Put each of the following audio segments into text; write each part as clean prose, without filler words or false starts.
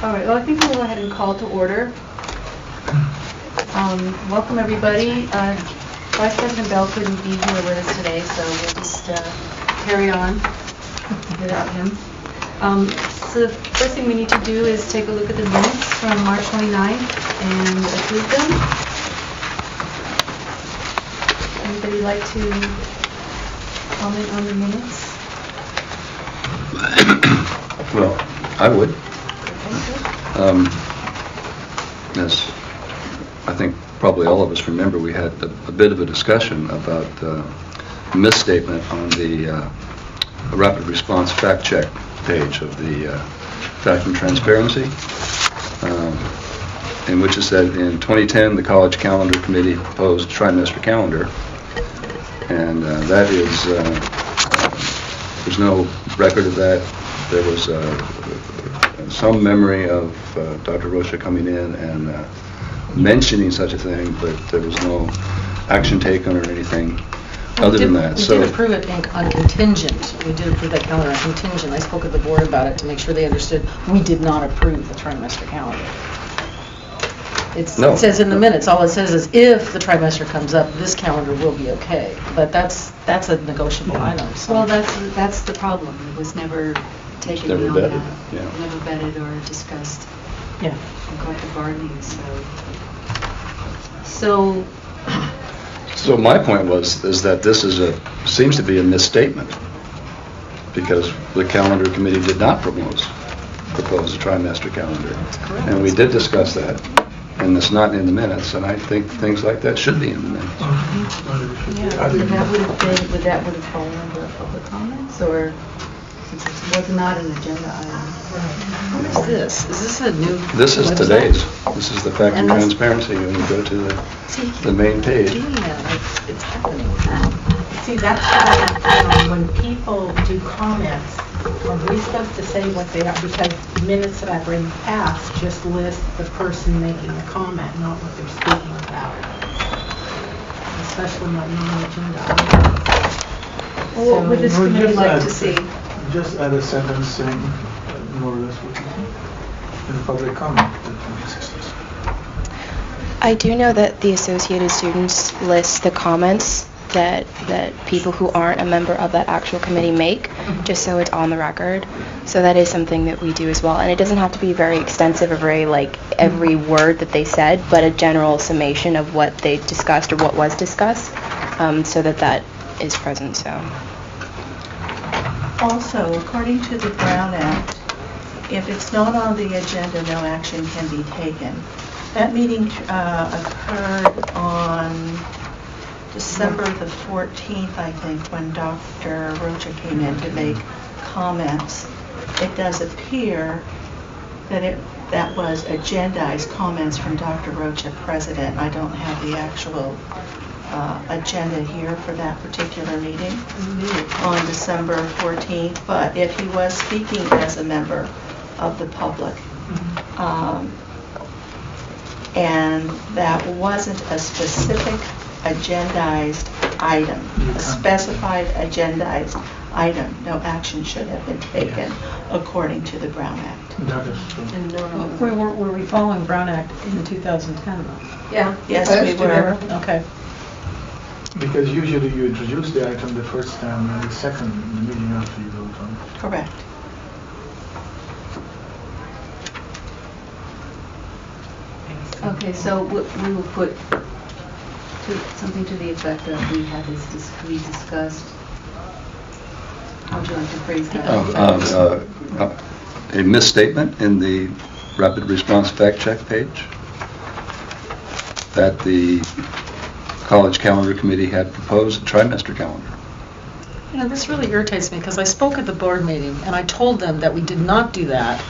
All right, well, I think we'll go ahead and call to order. Welcome, everybody. Vice President Bell couldn't be here with us today, so we'll just carry on without him. So the first thing we need to do is take a look at the minutes from March 29th and approve them. Anybody like to comment on the minutes? Well, I would. As I think probably all of us remember, we had a bit of a discussion about misstatement on the rapid response fact check page of the Fact and Transparency, in which it said in 2010 the College Calendar Committee proposed trimester calendar, and that is there's no record of that. There was some memory of Dr. Rocha coming in and mentioning such a thing, but there was no action taken or anything other than that. We did approve it on contingent. We did approve that calendar on contingent. I spoke with the board about it to make sure they understood we did not approve the trimester calendar. It says in the minutes, all it says is if the trimester comes up, this calendar will be okay. But that's a negotiable item. So. Well, that's the problem. It was never taken Never beyond vetted, that. yeah. Never vetted or discussed. Yeah. In collective bargaining. So my point is that this seems to be a misstatement, because the calendar committee did not propose a trimester calendar. That's correct. And we did discuss that, and it's not in the minutes, and I think things like that should be in the minutes. Yeah, and that would have fallen under public comments, or since it was not an agenda item. What is this? Is this a new This is website? today's. This is the Fact and And that's- Transparency when you go to the main page. Doing that, it's happening. See, that's why when people do comments, are we supposed to say what they are? Because minutes that I've read past just list the person making the comment, not what they're speaking about. Especially on non-agenda items. Well, what would this No, committee just like add- to see? Just add a sentence saying more or less what you think in the public comment. I do know that the Associated Students list the comments that people who aren't a member of that actual committee make, just so it's on the record. So that is something that we do as well. And it doesn't have to be very extensive or very like every word that they said, but a general summation of what they discussed or what was discussed, so that is present. So. Also, according to the Brown Act, if it's not on the agenda, no action can be taken. That meeting occurred on December the 14th, I think, when Dr. Rocha came in to make comments. It does appear that that was agendized comments from Dr. Rocha, President. I don't have the actual agenda here for that particular meeting on December 14th, but if he was speaking as a member of the public, and that wasn't a specific agendized item, a specified agendized item, no action should have been taken according to the Brown Act. That is true. Were we following Brown Act in 2010 though? Yeah. Yes, we were. Okay. Because usually you introduce the item the first time and the second in the meeting after you vote on it. Correct. Okay, so we will put something to the effect of we discussed. How would you like to phrase that? A misstatement in the rapid response fact check page that the College Calendar Committee had proposed a trimester calendar. You know, this really irritates me because I spoke at the board meeting and I told them that we did not do that,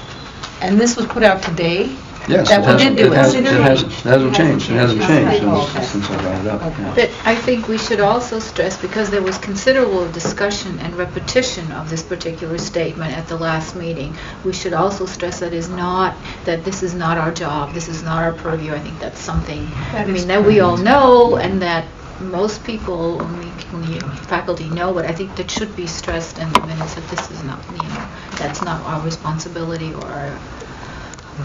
and this was put out today. Yes, That we did do it. it hasn't changed. It hasn't changed since I brought it up. Okay. yeah. But I think we should also stress, because there was considerable discussion and repetition of this particular statement at the last meeting, we should also stress that this is not our job, this is not our purview. I think that's something, that we all know, and that most people, only faculty know, but I think that should be stressed in the minutes that this is not, that's not our responsibility or our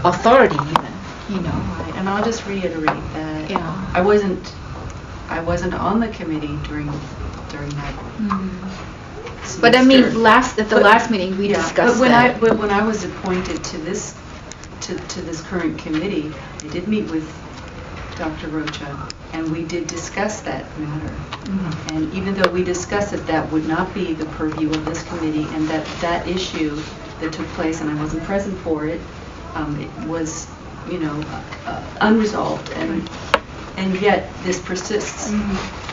authority even, you know. Right, and I'll just reiterate that Yeah. I wasn't on the committee during that But I mean, semester. at the last meeting, we discussed that. But when I was appointed to this current committee, I did meet with Dr. Rocha, and we did discuss that matter. And even though we discussed it, that would not be the purview of this committee, and that issue that took place, and I wasn't present for it, it was, unresolved, and yet this persists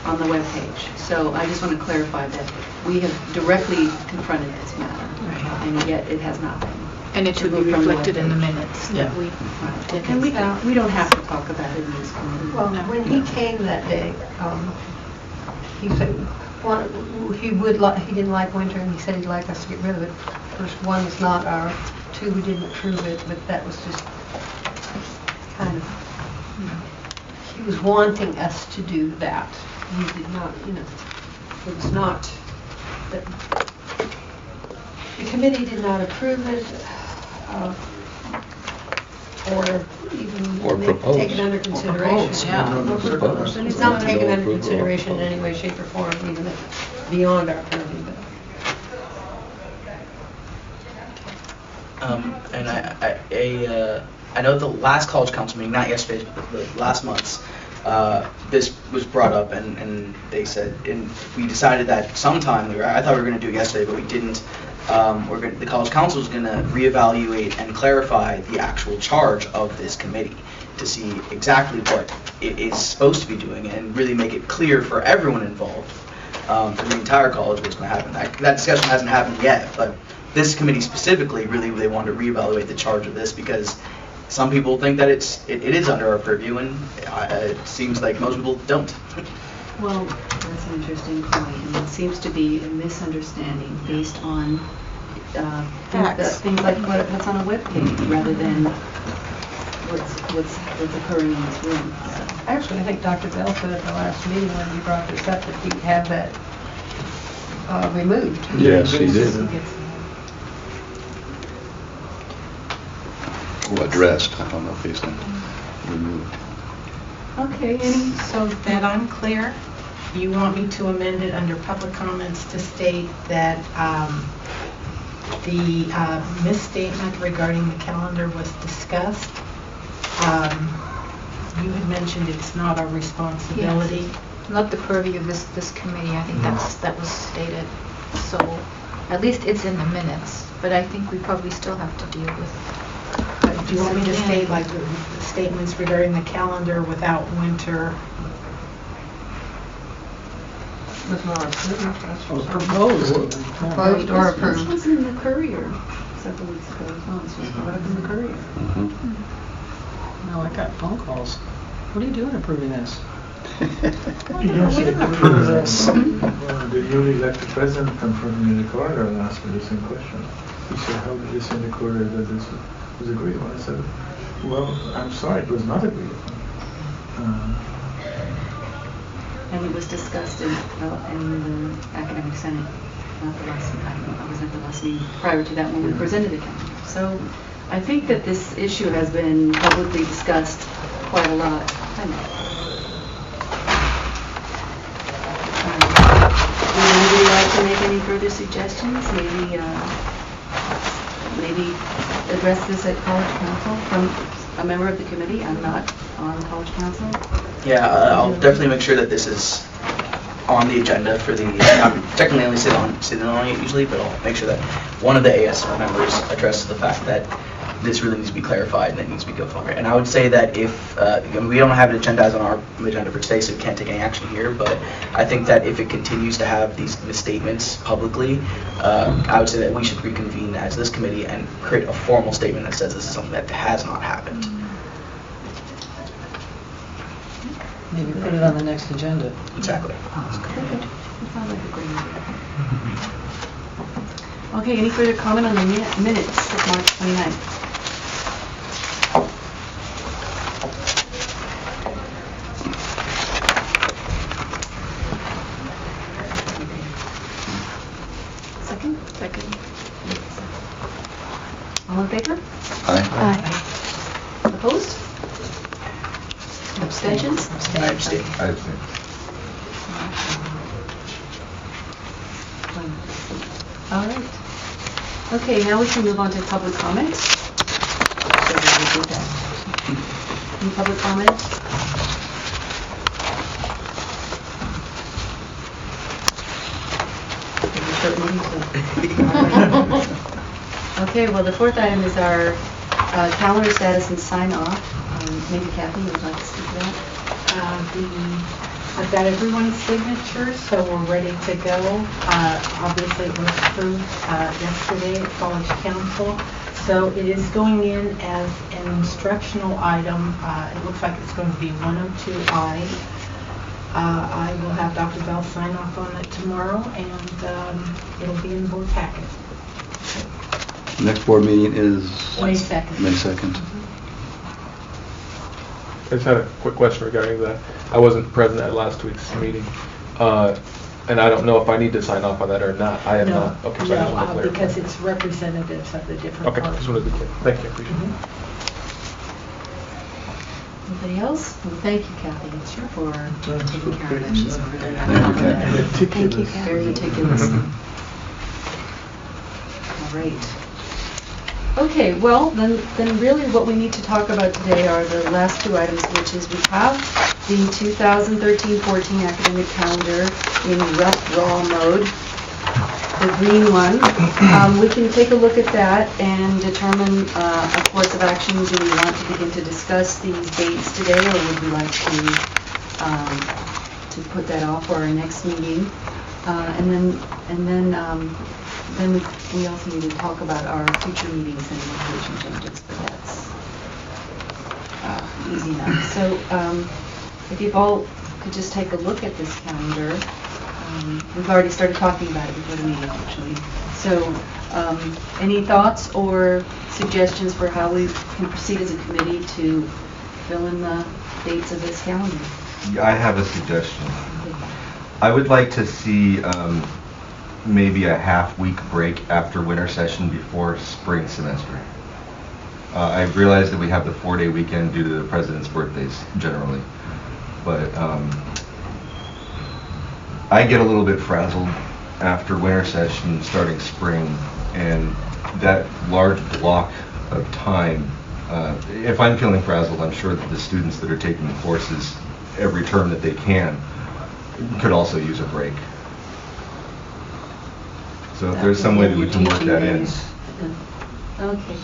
on the webpage. So I just want to clarify that we have directly confronted this matter, and yet it has not been. And it should be removed from the reflected in the webpage. minutes that we did. And we don't have to talk about it in this committee. Well, when he came that day, he said, he didn't like winter, and he said he'd like us to get rid of it. First, one was not ours, two, we didn't approve it, but that was just kind of, he was wanting us to do that. He did not, it was not, the committee did not approve it, or even Or propose. take it under consideration. No, propose. And it's not taken No under approval or consideration in propose. any way, shape, or form, even if beyond our purview. And I know the last college council meeting, not yesterday's, but the last month's, this was brought up, and they said, and we decided that sometime, I thought we were going to do it yesterday, but we didn't. The college council is going to reevaluate and clarify the actual charge of this committee to see exactly what it is supposed to be doing and really make it clear for everyone involved, for the entire college, what's going to happen. That discussion hasn't happened yet, but this committee specifically, really, they want to reevaluate the charge of this because some people think that it is under our purview, and it seems like most people don't. Well, that's an interesting point, and it seems to be a misunderstanding based on things like what's on a webpage rather than what's occurring in this room. So. Actually, I think Dr. Bell said at the last meeting when we brought this up that he'd have that removed. Yes, he did. Well, addressed, I don't know if he's been removed. Okay, So that I'm clear, you want me to amend it under public comments to state that the misstatement regarding the calendar was discussed. You had mentioned it's not our responsibility. Not the purview of this committee. I think that was stated. So at least it's in the minutes, but I think we probably still have to deal with. Do you want me to state like the statements regarding the calendar without winter? Was not approved, that's what proposed. Proposed or This approved? was in the Courier several weeks ago as well. This was brought up in the Courier. No, I got phone calls. What are you doing approving this? You don't say approve this. Well, the newly elected president confirmed me in the corridor and asked me the same question. He said, how did you say in the corridor that this was agreed upon? I said, well, I'm sorry, it was not agreed upon. And it was discussed in the academic senate, not the last meeting. I was at the last meeting prior to that when we presented the calendar. So I think that this issue has been publicly discussed quite a lot. Would anybody like to make any further suggestions? Maybe address this at college council from a member of the committee. I'm not on college council. Yeah, I'll definitely make sure that this is on the agenda for the, I'm technically only sitting on it usually, but I'll make sure that one of the AS members addresses the fact that this really needs to be clarified and it needs to be go forward. And I would say that if, we don't have it agendized on our agenda for today, so we can't take any action here, but I think that if it continues to have these misstatements publicly, I would say that we should reconvene as this committee and create a formal statement that says this is something that has not happened. Maybe put it on the next agenda. Exactly. That sounds like a great idea. Okay, any further comment on the minutes of March 29th? Second? All in favor? Aye. Aye. abstain. I abstain. All right. Okay, now we can move on to public comment. So we will do that. Any public comment? Okay, well, the fourth item is our calendar status and sign off. Maybe Kathy would like to speak to that. I've got everyone's signature, so we're ready to go. Obviously, it was approved yesterday at College Council. So it is going in as an instructional item. It looks like it's going to be 102I. I will have Dr. Bell sign off on it tomorrow, and it'll be in the board packet. Next board meeting is? May 2nd. May 2nd. I just had a quick question regarding that. I wasn't present at last week's meeting, and I don't know if I need to sign off on that or not. I have not. Okay, so I just want to clarify. Because it's representatives of the different Okay, parties. just wanted to be clear. Thank you, I appreciate it. Anybody else? Well, thank you, Kathy, for taking care of it. She's really Thank you, Kathy. Thank you, Kathy. Very meticulous. All right. Okay, well, then really what we need to talk about today are the last two items, which is we have the 2013-14 academic calendar in rough draw mode, the green one. We can take a look at that and determine a course of action. Do we want to begin to discuss these dates today, or would we like to put that off for our next meeting? Then we also need to talk about our future meetings and location changes, but that's easy enough. So if you all could just take a look at this calendar. We've already started talking about it before the meeting, actually. So any thoughts or suggestions for how we can proceed as a committee to fill in the dates of this calendar? I have a suggestion. I would like to see maybe a half-week break after winter session before spring semester. I realize that we have the 4-day weekend due to the president's birthdays generally, but I get a little bit frazzled after winter session starting spring, and that large block of time, if I'm feeling frazzled, I'm sure that the students that are taking the courses every term that they can could also use a break. So if there's some way that we can work that in. Okay.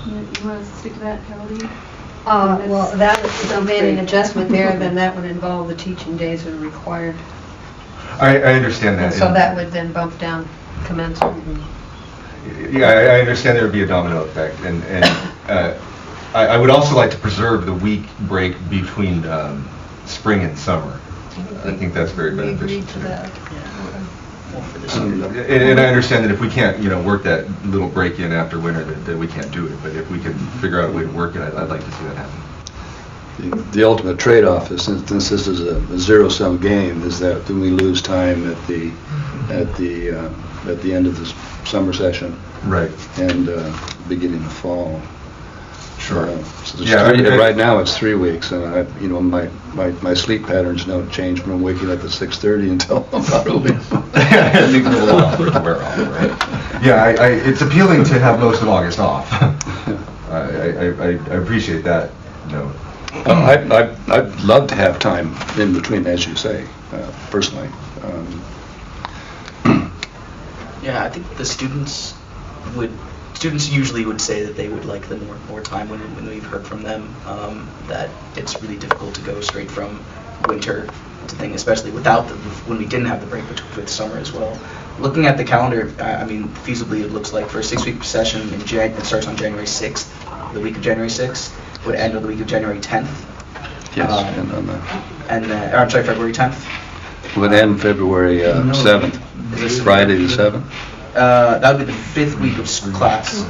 You want to stick to that, Caroline? Well, that if you made an adjustment there, then that would involve the teaching days that are required. I understand that. And so that would then bump down commencement. Yeah, I understand there would be a domino effect, and I would also like to preserve the week break between spring and summer. I think that's very beneficial. We agreed to that. And I understand that if we can't, work that little break in after winter, that we can't do it. But if we can figure out a way to work it, I'd like to see that happen. The ultimate trade-off is, since this is a zero-sum game, is that then we lose time at the end of the summer session, Right. and beginning of fall. Sure. So right now it's 3 weeks, and my sleep patterns don't change when I'm waking up at 6:30 until about a week. I think it's a while for it to wear off, right? Yeah, it's appealing to have most of August off. I appreciate that. No. I'd love to have time in between, as you say, personally. Yeah, I think the students usually would say that they would like the more time when we've heard from them, that it's really difficult to go straight from winter to thing, especially when we didn't have the break with summer as well. Looking at the calendar, I mean, feasibly it looks like for a 6-week session it starts on January 6th, the week of January 6th, would end on the week of January 10th. Yes, and on that. I'm sorry, February 10th. Would end February 7th, Friday the 7th. That would be the 5th week of class.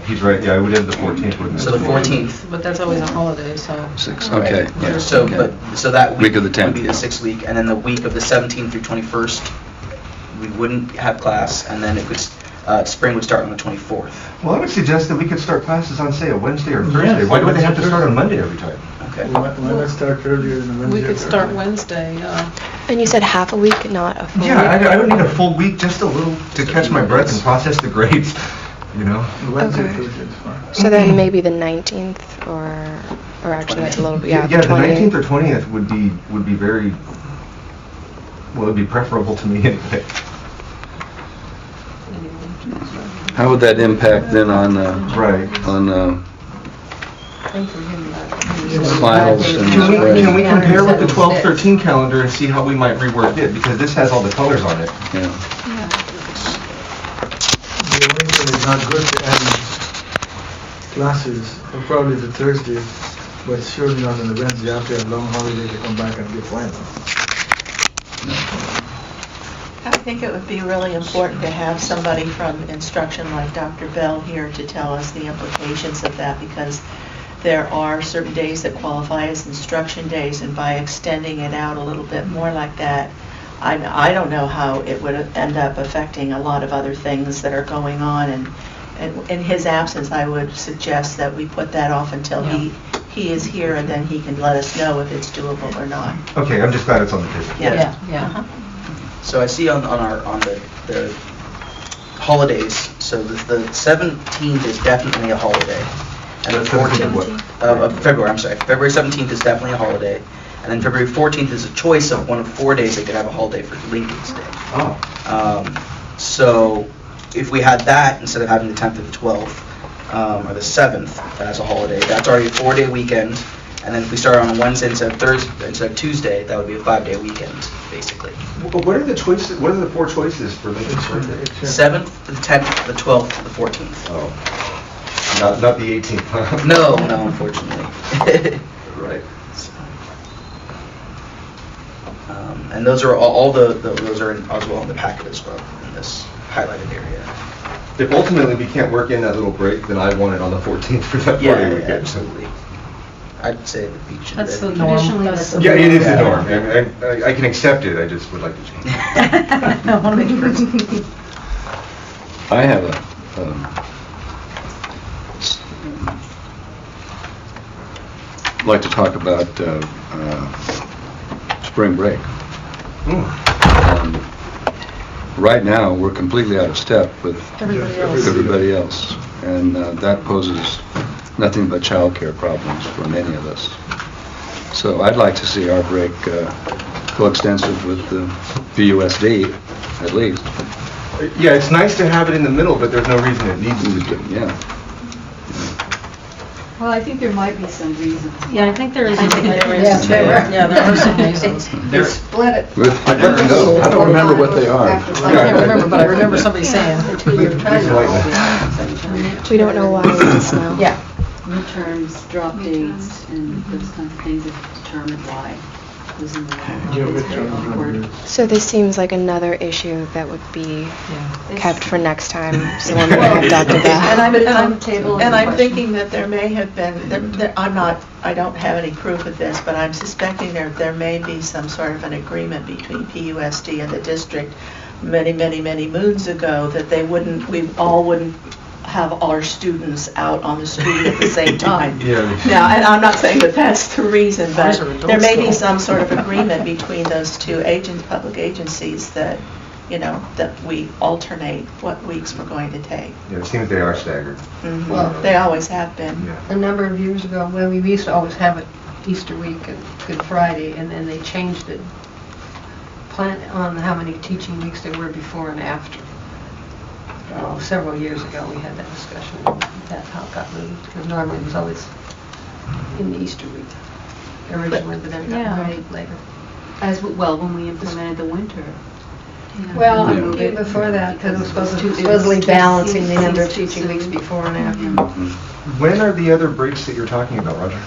He's right. Yeah, I would end the 14th. Wouldn't it? So the 14th. But that's always a holiday, so. 6. Okay. Yeah, So, okay. so that Week of the 10th, would be the yeah. 6th week, and then the week of the 17th through 21st, we wouldn't have class, and then spring would start on the 24th. Well, I would suggest that we could start classes on, say, a Wednesday or Thursday. Why do they have to start on Monday every time? Okay. Why not start earlier in the Wednesday? We could or start Thursday? Wednesday, And you said half a week, not a full Yeah, week? I don't need a full week, just a little to catch my breath and process the grades, you know? Wednesday, Okay. Thursday is fine. So then maybe the 19th, or actually that's a little bit, yeah, Yeah, the 19th 20th. or 20th would be very, well, it'd be preferable to me anyway. How would that impact then on, Right. on Thanks for giving that. finals and Can we spring? compare with the 12-13 calendar and see how we might rework it? Because this has all the colors on it. Yeah. The only thing is not good to add classes, probably the Thursday, but surely not on the Wednesday after a long holiday to come back and give final. I think it would be really important to have somebody from instruction like Dr. Bell here to tell us the implications of that, because there are certain days that qualify as instruction days, and by extending it out a little bit more like that, I don't know how it would end up affecting a lot of other things that are going on, and in his absence, I would suggest that we put that off until he is here, and then he can let us know if it's doable or not. Okay, I'm just glad it's on the table. Yeah. Yeah. So I see on the holidays, so the 17th is definitely a holiday. And the 14th of February, I'm sorry, February 17th is definitely a holiday. And then February 14th is a choice of one of 4 days they could have a holiday for Lincoln's Day. Oh. So if we had that instead of having the 10th or the 12th, or the 7th as a holiday, that's already a 4-day weekend. And then if we start on a Wednesday instead of Tuesday, that would be a 5-day weekend, basically. What are the choices? What are the 4 choices for Lincoln's birthday? 7th, the 10th, the 12th, the 14th. Oh, not the 18th. Huh? No, unfortunately. Right. And those are all those are as well in the packet as well in this highlighted area. If ultimately we can't work in that little break, then I want it on the 14th for that 4-day weekend. Absolutely. I'd say that we should. That's the be- norm. Traditionally, That's that's the Yeah, it is the Yeah. norm. I can accept it. I just would like to change it. I want to make sure. I have like to talk about spring break. Right now, we're completely out of step with everybody else, and that poses nothing but childcare problems for many of us. So I'd like to see our break coextensive with the VUSD, at least. Yeah, it's nice to have it in the middle, but there's no reason it needs to be. Yeah. Well, I think there might be some reasons. Yeah, I think there is. I think there is. Yeah, there are some reasons. They split it. I don't remember what they are. I can't remember, but I remember somebody saying. We don't know why just now. Yeah. Midterms, drop dates, and those kinds of things have determined why. Those in the Yeah, it's very midterms, awkward. right. So this seems like another issue that would be Yeah. kept for next time, so when we have Dr. Beth. And I'm thinking that there may have been, I don't have any proof of this, but I'm suspecting there may be some sort of an agreement between PUSD and the district many moons ago that we all wouldn't have our students out on the street at the same time. Yeah. Now, and I'm not saying that that's the reason, but Ours are adults, there may be though. some sort of agreement between those two public agencies that, that we alternate what weeks we're going to take. Yeah, it seems they are staggered. Well, they always have been. Yeah. A number of years ago, when we used to always have it Easter week and Good Friday, and then they changed it on how many teaching weeks there were before and after. Several years ago, we had that discussion, that's how it got moved, because normally it was always in the Easter week originally, but then it got moved later. Well, when we implemented the winter. Well, Yeah. even before that, because it was It was supposedly balancing the number of too teaching weeks soon. before and after. When are the other breaks that you're talking about, Roger?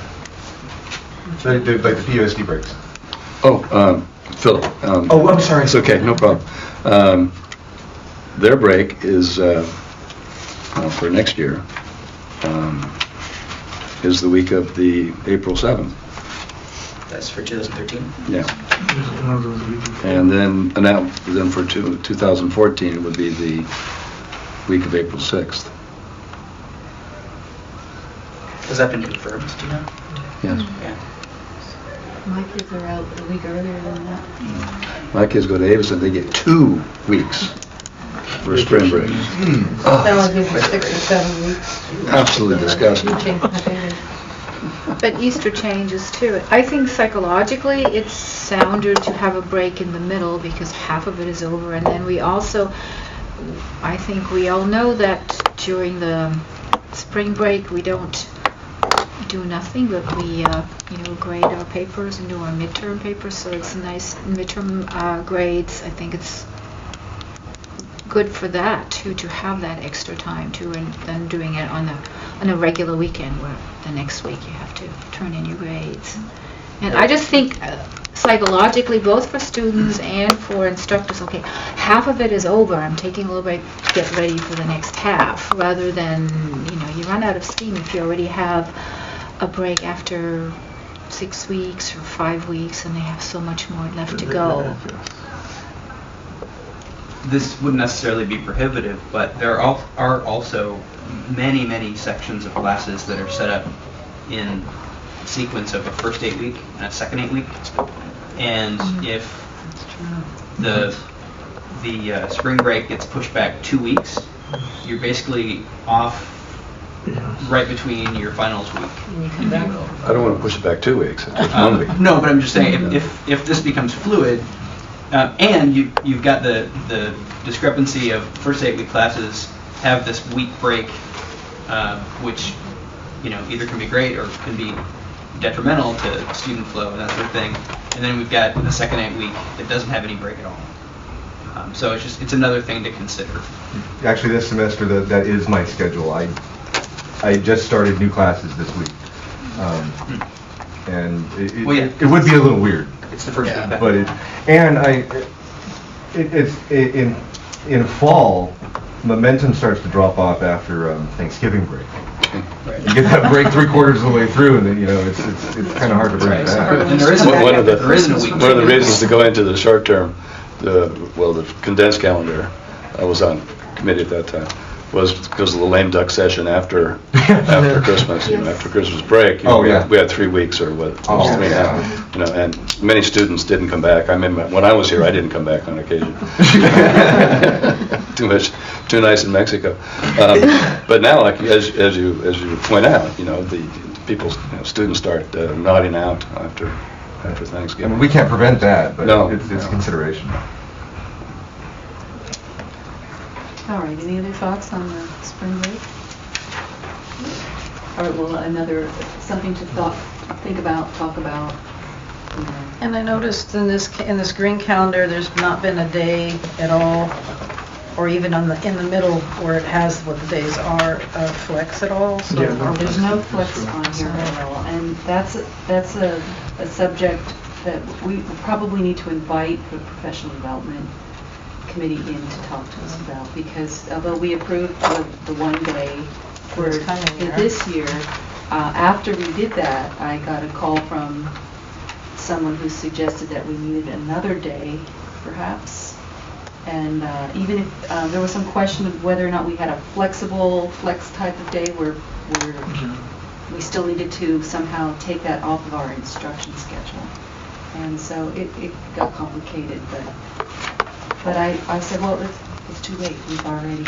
Like the PUSD breaks? Oh, Philip. Oh, I'm sorry. It's okay, no problem. Their break is, for next year, is the week of the April 7th. That's for 2013. Yeah. Just one of those weeks. And then for 2014, it would be the week of April 6th. Has that been confirmed, do you know? Yes. Yeah. My kids are out a week earlier than that. My kids go to Avison, they get 2 weeks for spring break. That would give you 6 or 7 weeks. Absolutely disgusting. You change my favorite. But Easter changes too. I think psychologically it's sounder to have a break in the middle because half of it is over, and then I think we all know that during the spring break we don't do nothing, but we grade our papers and do our midterm papers, so it's nice midterm grades. I think it's good for that too, to have that extra time too, and then doing it on a regular weekend where the next week you have to turn in your grades. And I just think psychologically, both for students and for instructors, okay, half of it is over, I'm taking a little break to get ready for the next half, rather than, you run out of steam if you already have a break after 6 weeks or 5 weeks and they have so much more left to go. This wouldn't necessarily be prohibitive, but there are also many sections of classes that are set up in sequence of a first 8 week and a second 8 week. And if the spring break gets pushed back 2 weeks, you're basically off right between your finals week. I don't want to push it back 2 weeks, it's just 1 week. No, but I'm just saying, if this becomes fluid, and you've got the discrepancy of first 8 week classes have this week break, which either can be great or can be detrimental to student flow and that sort of thing. And then we've got the second 8 week that doesn't have any break at all. So it's another thing to consider. Actually, this semester that is my schedule. I just started new classes this week, and it would be a little weird. It's the first week back. But in fall, momentum starts to drop off after Thanksgiving break. Right. You get that break 3/4 of the way through, and then it's kind of hard to bring it back. And there isn't One of the week. one of the reasons to go into the short term, the condensed calendar, I was on committee at that time, was because of the lame duck session after Christmas, after Christmas break. We had 3 weeks or what? And many students didn't come back. I mean, when I was here, I didn't come back on occasion. Too nice in Mexico. But now, like as you point out, the students start nodding out after Thanksgiving. I mean, we can't prevent that, but No. it's consideration. All right, any other thoughts on the spring break? All right, well, something to think about, talk about. And I noticed in this green calendar, there's not been a day at all, or even in the middle where it has what the days are, flex at all. So There's no flex on here at all, and that's a subject that we probably need to invite the professional development committee in to talk to us about, because although we approved the 1 day for this year, after we did that, I got a call from someone who suggested that we needed another day, perhaps. And even if there was some question of whether or not we had a flex type of day where we still needed to somehow take that off of our instruction schedule. And so it got complicated, but I said, well, it's too late. We've already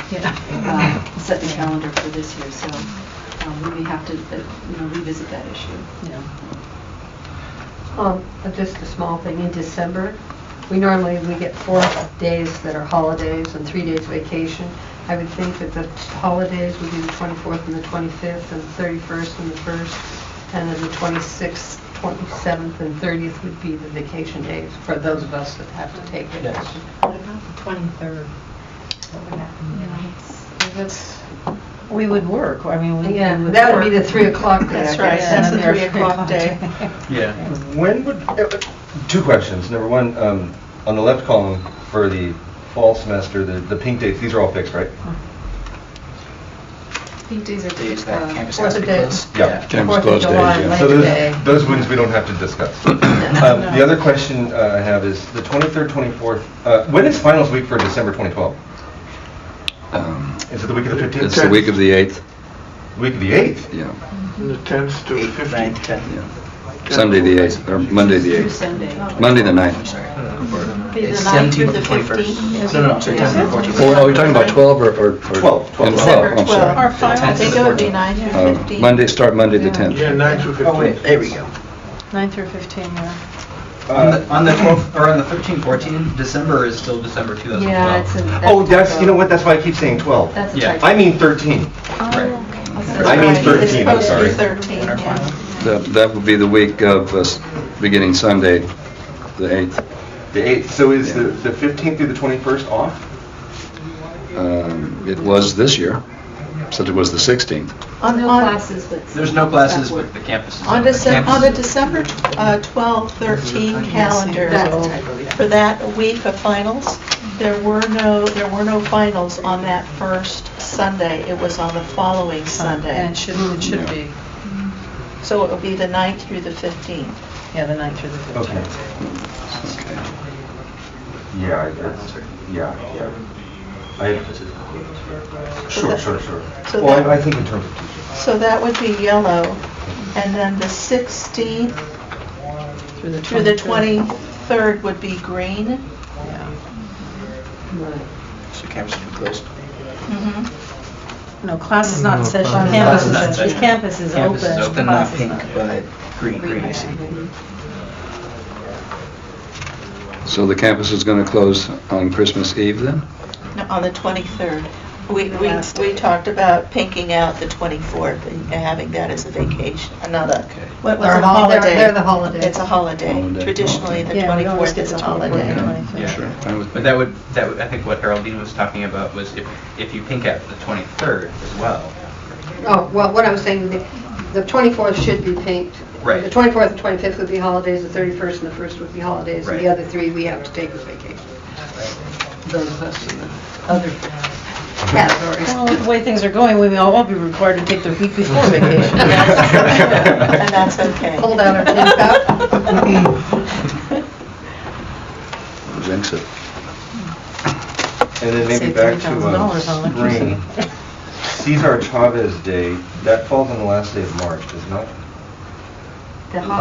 set the calendar for this year, so we may have to revisit that issue. Just a small thing, in December, we get 4 days that are holidays and 3 days vacation. I would think that the holidays would be the 24th and the 25th and the 31st and the 1st, and then the 26th, 27th, and 30th would be the vacation days for those of us that have to take it. What about the 23rd? What would happen? we would work. I mean, that would be the 3 o'clock day. That's right. That's the 3 o'clock day. Yeah. When would 2 questions? Number one, on the left column for the fall semester, the pink dates, these are all fixed, right? Pink days are Days that campus 4th has to of be closed. Yeah. Campus 4th of closed July, days, yeah. So Labor Day. those ones we don't have to discuss. The other question I have is the 23rd, 24th. When is finals week for December 2012? Is it the week of the 15th? It's the week of the 8th. Week of the 8th? Yeah. From the 10th to the 15th. 9th, 10th. Yeah. Sunday the 8th, or Monday the 8th. Sunday. Monday the 9th. I'm sorry. Be the It's 9th through 17th the to 21st. 15th? No, I'm sorry, 10th to 14th. Oh, you're talking about 12 or? 12, 12. December I'm 12th. sorry. I think it would be 9 through 15. Monday, start Monday the 10th. Yeah, 9 through 15. Oh, wait, there we go. 9 through 15, yeah. On the 12th, or on the 13, 14, December is still December 2012. Yeah, it's a... Oh, that's, you know what, that's why I keep saying 12. That's a Yeah. typo. I mean 13. Right. I mean 13, I'm It's sorry. supposed to be 13, yeah. That would be the week of beginning Sunday, the 8th. The 8th, so is the 15th through the 21st off? It was this year, since it was the 16th. On, No on, classes, but... There's no classes, but the campus is on open. December, on the December 12, 13 calendar, for that week of finals, there were no finals on that first Sunday. It was on the following And Sunday. it should be, So it will be the 9th through the 15th. yeah, the 9th through the 15th. Okay. Yeah, yeah. Sure. So Well, that- I think in terms of teaching. So that would be yellow. And then the 16th through the 23rd would be green. Yeah. So campus will be closed. Mhm. No, class is not in session, Class campus is not in is, session. campus is open. Campus is open, Not class is pink, not. but green, I see. So the campus is going to close on Christmas Eve then? No, on the 23rd. We talked about pinking out the 24th and having that as a vacation, another, what was They're it, holiday? They're the holiday. It's a holiday. Holiday. Traditionally, the Yeah, we always 24th get is the a 24th holiday. and Okay. 23rd. Sure. Fine with But me. that would, I think what Haroldine was talking about was if you pink out the 23rd as well. Oh, well, what I was saying, the 24th should be pinked. Right. The 24th and 25th would be holidays, the 31st and the 1st would be holidays, and the Right. other three we have to take as vacation. Those of us in the other categories. Well, the way things are going, we may all be required to take the week before vacation. And that's okay. Hold out our tin cup. Jinx it. And then maybe Save back $3,000 to on spring. Cesar Chavez Day, that falls on the last day of March, does it not?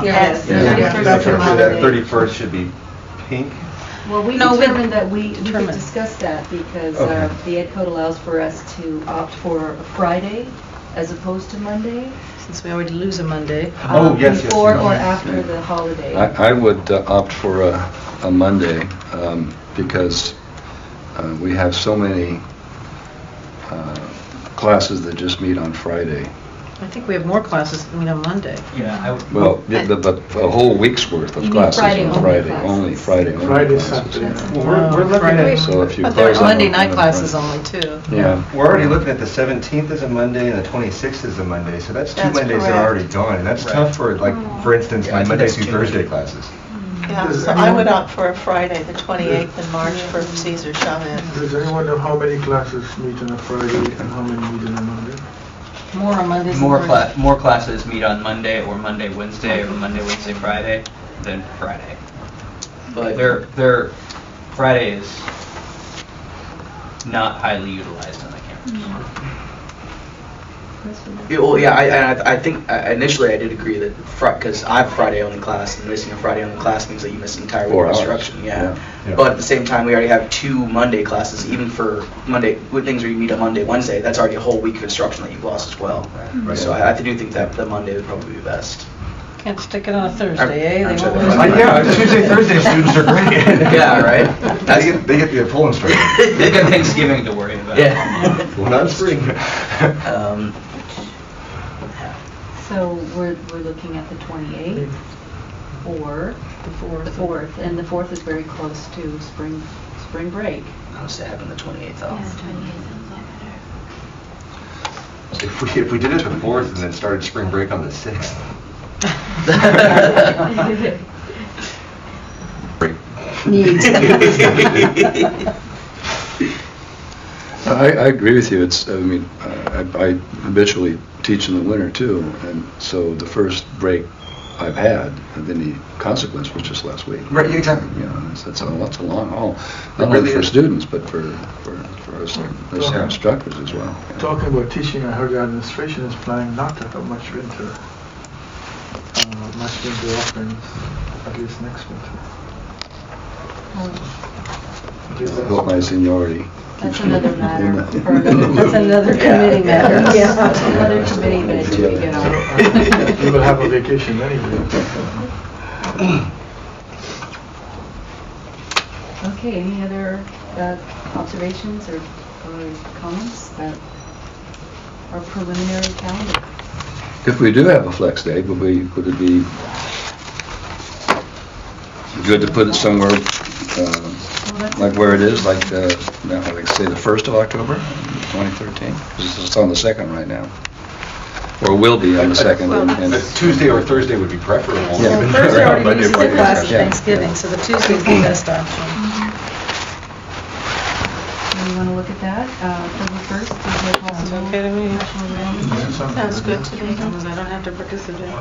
Yes. The 31st That's is a right, so that holiday. 31st should be pink. Well, we No, we- determined that we could determined. discuss that because Okay. the Ed Code allows for us to opt for a Friday as opposed to Monday. Since we already lose a Monday. Oh, yes. Before or yes. after the holiday. I would opt for a Monday because we have so many classes that just meet on Friday. I think we have more classes than we on Monday. Yeah, I would. Well, yeah, but a whole week's worth You of mean classes Friday on only Friday, classes? only Friday only Friday, classes. Saturday. Well, we're looking Friday. at, So if you But close there's on Monday on night a classes Friday- only too. Yeah. we're already looking at the 17th as a Monday and the 26th as a Monday, so that's two That's Mondays that are correct. already gone. And that's Right. tough for, like, for instance, Yeah, I my think Monday that's through too Thursday many. classes. Yeah, Does so I anyone- would opt for a Friday, the 28th in March for Cesar Chavez. Does anyone know how many classes meet on a Friday and how many meet on a Monday? More on Mondays than More Thursdays. more classes meet on Monday or Monday, Wednesday, or Monday, Wednesday, Friday than Friday. But Their Friday is not highly utilized on the campus. Yeah, well, yeah, I think initially I did agree that because I have Friday only class, and missing a Friday only class means that you miss an entire week 4 of hours. instruction. Yeah. Yeah. But at the same time, we already have 2 Monday classes, even for Monday with things where you meet on Monday, Wednesday. That's already a whole week of instruction that you've lost as well. Right. So I do think that the Monday would probably be best. Can't stick it on a Thursday, eh? I'm They sorry. won't lose. Yeah, Tuesday, Thursday students are great. Yeah, right. They get the full instruction. They've got Thanksgiving to worry about. Yeah. Well, not in spring. So we're looking at the 28th or the 4th, and the 4th is very close to spring break. I'll say having the 28th off. If we did it the 4th and then started spring break on the 6th. I agree with you. It's, I mean, I habitually teach in the winter too, and so the first break I've had of any consequence was just last week. Right, exactly. You know, that's a long haul, It not only really for is. students, but for us as Yeah. instructors as well. Talking about teaching, I heard the administration is planning not to have much winter, much asking the offerings at least next winter. At least I that's hope my what- seniority. That's keeps me another in matter. the- for another- That's another committee matter, yeah. That's another committee that to get on. You will have a vacation anyway. Okay, any other observations or comments that are preliminary calendar? If we do have a flex day, would it be good to put it somewhere, like where it is, like say the 1st of October, 2013? Because it's on the 2nd right now. Or will be on the 2nd. and- A Tuesday or Thursday would be preferable. Yeah. Well, Thursday already Monday, uses it Friday, past yeah. Thanksgiving, so the Tuesday's the best option. Do you want to look at that? October 1st, is there possible? okay to me. professional development? Yeah, Sounds good to me. I don't have to participate.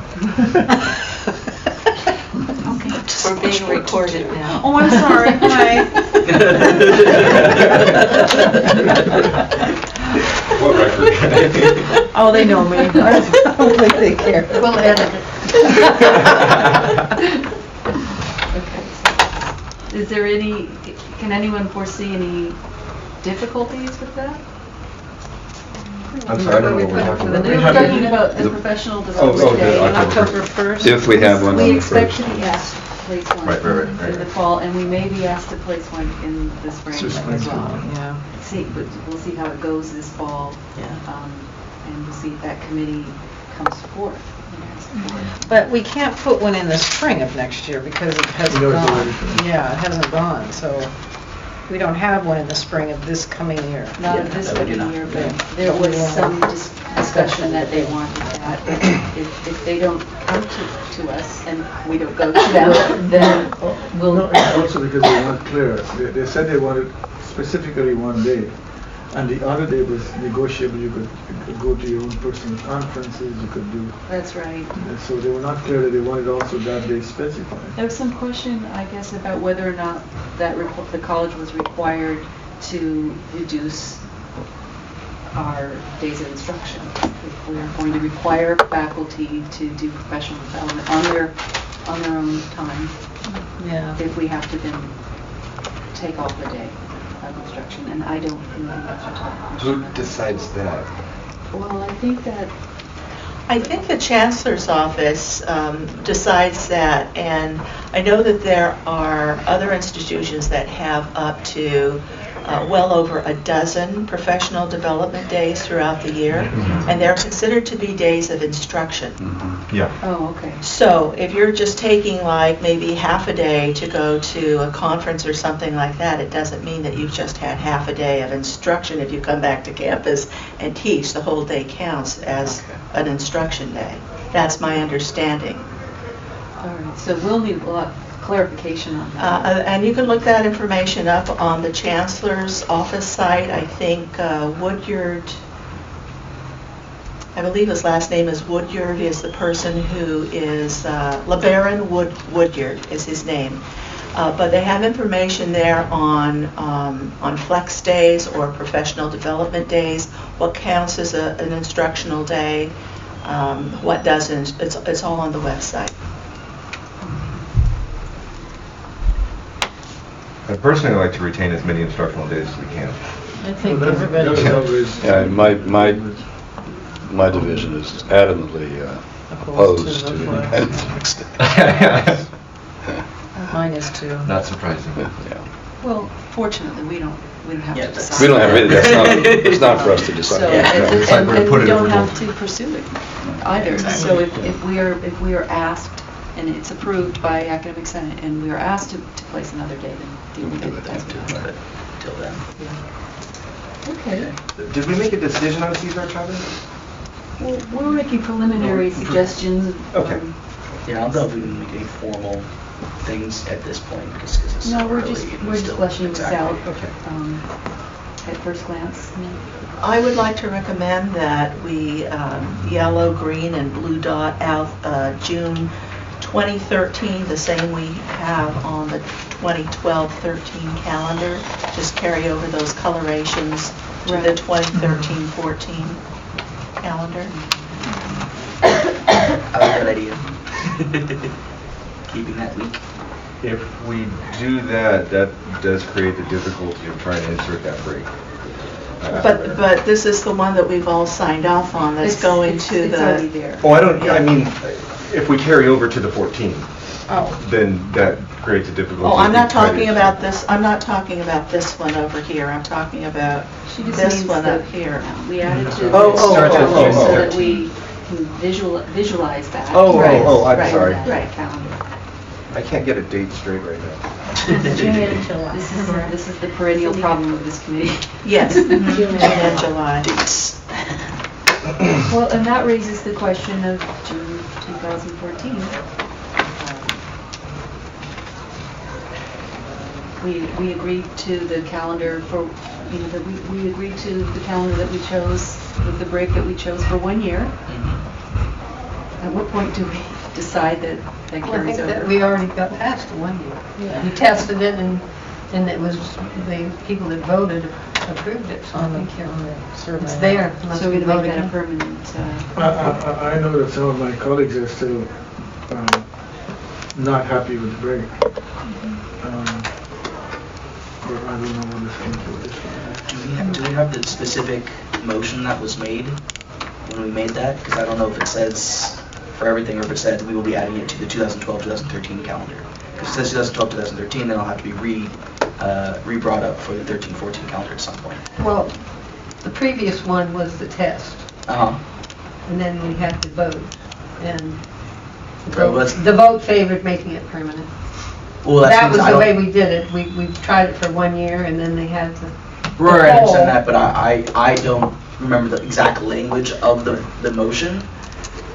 We're being recorded now. Oh, I'm sorry, hi. What record? Oh, they know me. I don't think they care. We'll edit it. Okay. Is there can anyone foresee any difficulties with that? I'm sorry, I don't know what we're talking about. We're talking about the professional development the day. October October 1st. If we have one on We the expect 1st. to be asked to place one Right. in the fall, and we may be asked to place one in the spring This as spring, well. Yeah. But we'll see how it goes this fall, and we'll see if that committee comes forth. But we can't put one in the spring of next year because it hasn't No, it's gone. already finished. Yeah, it hasn't gone, so we don't have one in the spring of this coming year. Not Yeah, this that would be coming not- year, yeah. but there But we was will some have discussion that they wanted that. If they don't come to us and we don't go to them, then No, we'll, it's also because they weren't clear. They said they wanted specifically one day, and the other day was negotiable. You could go to your own personal conferences, you could do, that's right. and so they were not clear that they wanted also that day specified. There was some question, I guess, about whether or not that the college was required to reduce our days of instruction. If we are going to require faculty to do professional development on their own time, Yeah. if we have to then take off a day of instruction, and I don't think that's what Who decides that? Well, I think that I think the chancellor's office decides that, and I know that there are other institutions that have up to well over a dozen professional development days throughout the year, and they're considered to be days of instruction. Yeah. oh, okay. So if you're just taking like maybe half a day to go to a conference or something like that, it doesn't mean that you've just had half a day of instruction. If you come back to campus and teach, the whole day counts as an instruction day. That's my understanding. All right, so we'll need a lot of clarification on that. And you can look that information up on the chancellor's office site. I think Woodyard, I believe his last name is Woodyard, is the person who is, LeBaron Woodyard is his name. But they have information there on flex days or professional development days, what counts as an instructional day, what doesn't. It's all on the website. I personally like to retain as many instructional days as we can. I think That everybody was should. always- Yeah, my division is adamantly opposed to any kind of flex day. Mine is too. Not surprising. Yeah. Well, fortunately, we don't have Yeah, to that's- decide. We don't have really, it's not for us to decide. So, Yeah. and Decide where to put we it if don't we have don't. to pursue it either. So if we are asked, and it's approved by Academic Senate, and we are asked to place another day, then deal with it. That's what But till then. Okay. Did we make a decision on Cesar Chavez? Well, we're making preliminary suggestions. Okay. Yeah, I don't know if we can make any formal things at this point because it's No, so we're early just and we still- fleshing this out Exactly. at first glance. I would like to recommend that we yellow, green, and blue dot out June 2013, the same we have on the 2012-13 calendar. Just carry over those colorations to the 2013-14 calendar. I like that idea. Keeping that week. If we do that, that does create the difficulty of trying to insert that break. But this is the one that we've all signed off on, that's going to It's already the... there. Oh, I mean, if we carry over to the 14th, Oh. then that creates a difficulty. Oh, I'm if not we try to talking insert- about this, I'm not talking about this one over here, I'm talking about She just this means one that up here. We added to the Oh, calendar so oh. that we can visualize that. Oh, Right, I'm right, sorry. right. Calendar. I can't get a date straight right now. June and July. This is the perennial problem of this committee. Yes, June and July. Well, and that raises the question of June 2014. We agreed to the calendar for, we agreed to the calendar that we chose, with the break that we chose for 1 year. At what point do we decide that Well, I carries think that over? we already got past the 1 year. We tested it and it was, the people that voted approved it, so I think it's there. unless So we we vote make that a again. permanent, I know that some of my colleagues are still not happy with the break. But I don't know what is going to do this one. Do we have the specific motion that was made when we made that? Because I don't know if it says for everything or if it said we will be adding it to the 2012-2013 calendar. Because it says 2012-2013, then it'll have to be re-brought up for the 13-14 calendar at some point. Well, the previous one was the test, Uh-huh. and then we had to vote, and Well, let's- the vote favored making it permanent. Well, that's That was because I the way don't- we did it. We tried it for 1 year, and then they had to... Right, I understand poll. that, but I don't remember the exact language of the motion.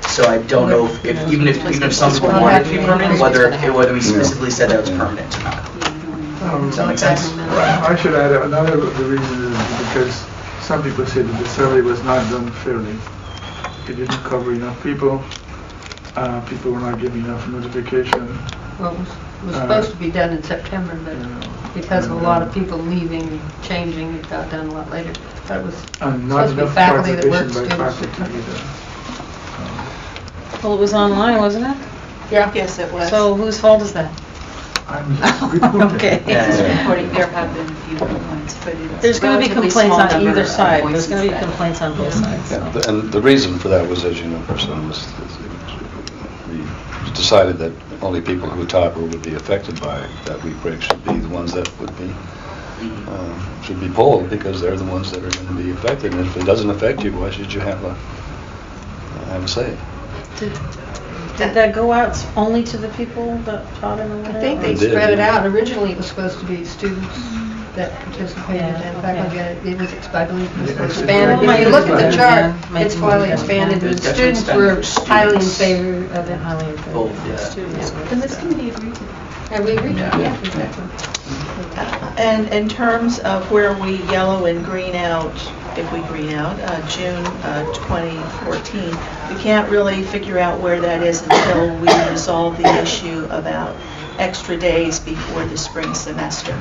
So I don't know if even if some people wanted it to be permanent, whether we specifically said that it was permanent or not. Does that make sense? I should add another of the reason is because some people said that the survey was not done fairly. It didn't cover enough people. People were not giving enough notification. Well, it was supposed to be done in September, but because of a lot of people leaving and changing, it got done a lot later. That was And not supposed to be enough faculty that participation worked by students. faculty either. Well, it was online, wasn't it? Yeah. Yes, it was. So whose fault is that? I'm just reporting. Okay. There have been a few complaints, but it's There's going to be relatively complaints small on number either of side. There's voices going to be that- complaints on both sides. Yeah, so. and the reason for that was, as you know, for some, we decided that only people who top or would be affected by that week break should be the ones that would be should be polled, because they're the ones that are going to be affected. And if it doesn't affect you, why should you have a say? Did that go out only to the people that taught in the winter? I think they It did, spread it yeah. out. Originally, it was supposed to be students that participated, and faculty, it was expanded. Well, If you look at the chart, maybe it's why they expanded, and There's definitely students were expanded for highly in students. favor of it. Highly in favor Both, of the yeah. students. And this committee agreed to that. And we agreed, Yeah. yeah, exactly. And in terms of where we yellow and green out, if we green out, June 2014, we can't really figure out where that is until we resolve the issue about extra days before the spring semester.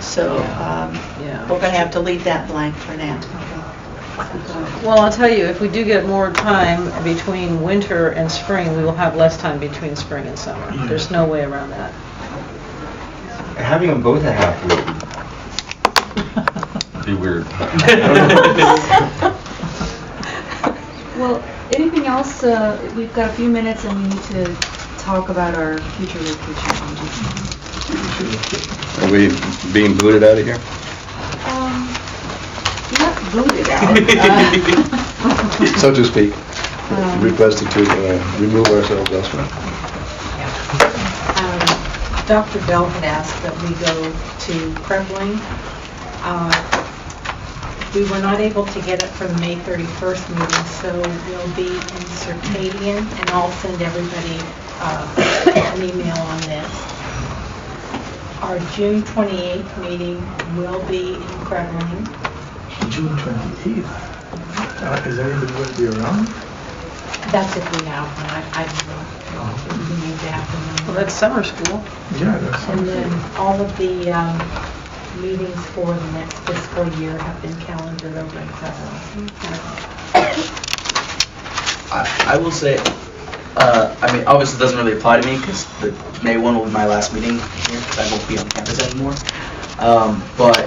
So we're going to have to leave that blank for now. Well, I'll tell you, if we do get more time between winter and spring, we will have less time between spring and summer. There's no way around that. Having them both a half week would be weird. Well, anything else? We've got a few minutes and we need to talk about our future location changes. Are we being booted out of here? Not booted out. So to speak, requested to remove ourselves elsewhere. Dr. Bell had asked that we go to Krebling. We were not able to get it for the May 31st meeting, so we'll be in Circadian, and I'll send everybody an email on this. Our June 28th meeting will be in Krebling. June 28th. Is anybody going to be around? That's if we have one. I don't know. We need to have them. Well, that's summer school. Yeah, that's And something. then all of the meetings for the next fiscal year have been calendared over in Krebling. I will say, I mean, obviously it doesn't really apply to me because the May 1 will be my last meeting here because I won't be on campus anymore. But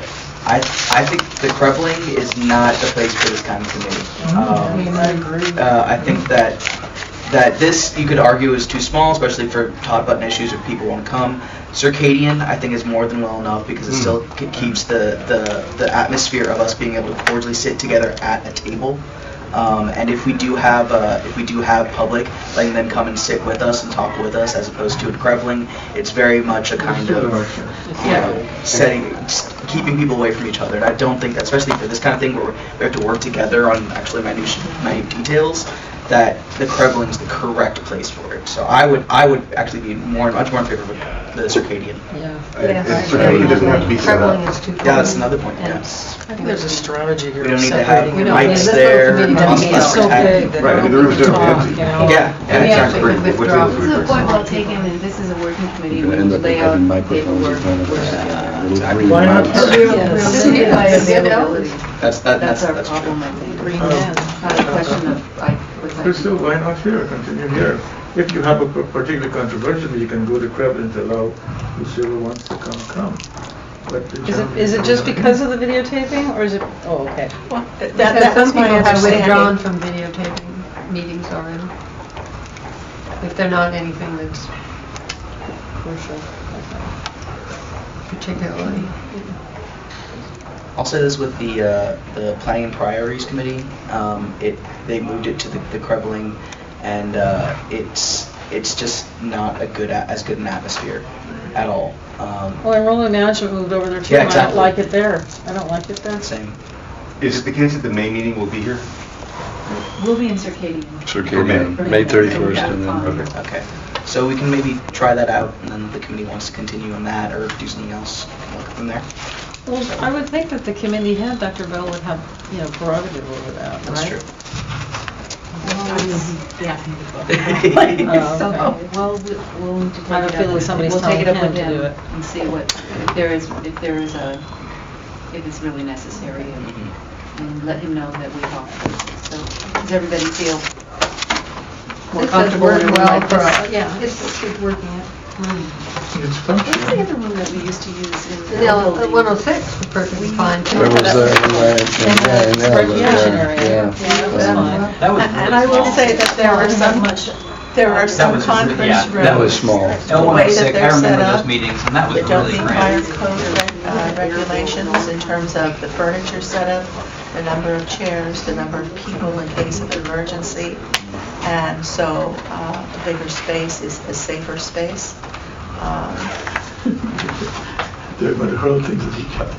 I think the Krevling is not the place for this kind of committee. I think that this, you could argue, is too small, especially for hot button issues if people want to come. Circadian, I think, is more than well enough because it still keeps the atmosphere of us being able to cordially sit together at a table. And if we do have public, letting them come and sit with us and talk with us, as opposed to a Krevling, it's very much a kind of, keeping people away from each other. And I don't think that, especially for this kind of thing where we have to work together on actually minute details, that the Krevling is the correct place for it. So I would actually be much more in favor of the Circadian. It doesn't have to be set up. Yeah, that's another point. Yeah. I think there's a strategy here. We don't need to have separating it. mics This there, little committee constant is so protect. big that Right, I mean, the room's nobody can empty. talk, you know. Yeah. This is a point well taken, and this is a working committee. You We can end up lay out having microphones in paperwork. front of us. Little green Why not? mics. That's our problem, I think. Green man. Not a question of, Crystal, why not here? Continue here. If you have a particular controversy, you can go to Krevlin to allow whoever wants to come. But the Is it just because of the videotaping, or is it, oh, okay. Well, Because that some was my people have withdrawn understanding. from videotaping meetings already. If they're not anything that's crucial, particularly. I'll say this with the Planning and Priorities Committee. They moved it to the Krevling, and it's just not as good an atmosphere at all. Well, enrollment management moved over there too, Yeah, and I don't exactly. like it there. I don't like it there. Same. Is it the case that the May meeting will be here? We'll be in Circadian. Circadian, May 31st, and then. Okay. So we can maybe try that out, and then the committee wants to continue on that or do something else. We'll go from there. Well, I would think that the committee head, Dr. Bell, would have, prerogative over that, right? That's true. Oh, okay. Well, we'll need to take it I have a up feeling with- somebody's we'll take it up telling with him to do him it. and see if it's really necessary, and let him know that we talked. So, does everybody feel More this does comfortable work and well like for this. us? Yeah, it's working out. It's What's the functional. other room that we used to use in The building? 106 was perfectly fine too. There was Yeah, that was fine. That was And I will say that there are some was conference really- yeah, rooms. That was small. The way that L106, I they're set remember those up, meetings, and that was that don't really require grand. code regulations in terms of the furniture setup, the number of chairs, the number of people in case of emergency. And so a bigger space is a safer space. They're going to hurl things at each other.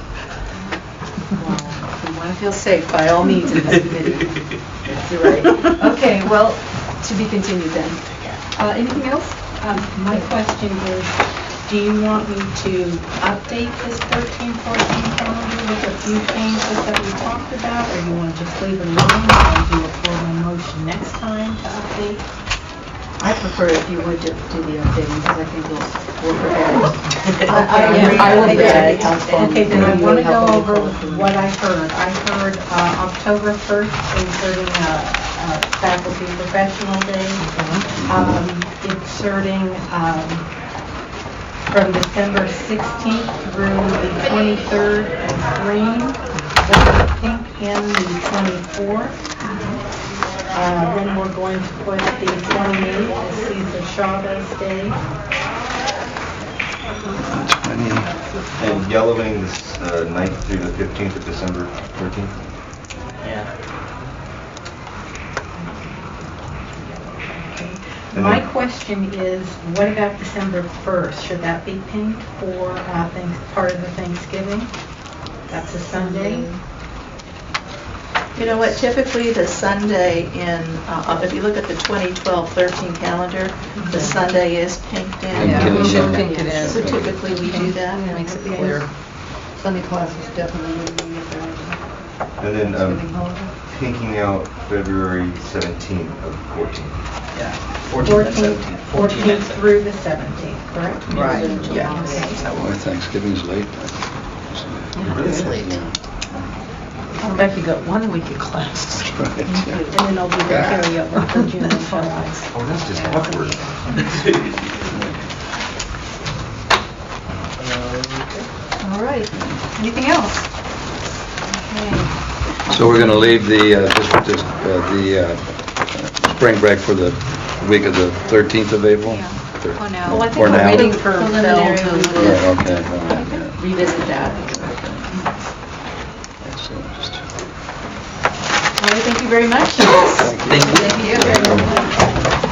If we want to feel safe, by all means, in this committee. You're right. Okay, well, to be continued then. Anything else? My question is, do you want me to update this 13-14 calendar with a few changes that we talked about, or you want to just leave it alone and do a formal motion next time to update? I prefer if you would do the updating, because I think we'll prepare. I will be very helpful. Okay, then I Really want to go helpful. over what I heard. I heard October 1st inserting faculty professional day, inserting from December 16th through the 23rd as green, with pink in the 24th. Then we're going to put the 28th as Cesar Chavez Day. And yellowing is 9th through the 15th of December 13th? Yeah. My question is, what about December 1st? Should that be pink for part of the Thanksgiving? That's a Sunday. You know what, typically the Sunday in, if you look at the 2012-13 calendar, the Sunday is pinked in. Yeah, we should pink it in. So typically we do that. Makes it clear. Sunday classes definitely wouldn't be if there was And then Thanksgiving holiday. pinking out February 17th of 14. Yeah. 14th and 17th. 14th through the 17th, correct? Right, Yeah. okay. Boy, Thanksgiving's late. It's late. Becky got 1 week of class. Right, yeah. And then I'll do the Yeah. carryover for June and July. Oh, that's just awkward. All right. Anything else? So we're going to leave the spring break for the week of the 13th of April? Yeah, Thir- for now. Well, I think For we're now. waiting for Bell Preliminary to Oh, okay, all right, yeah. revisit that. So just- All right, thank you very much. Thank you. Thank you.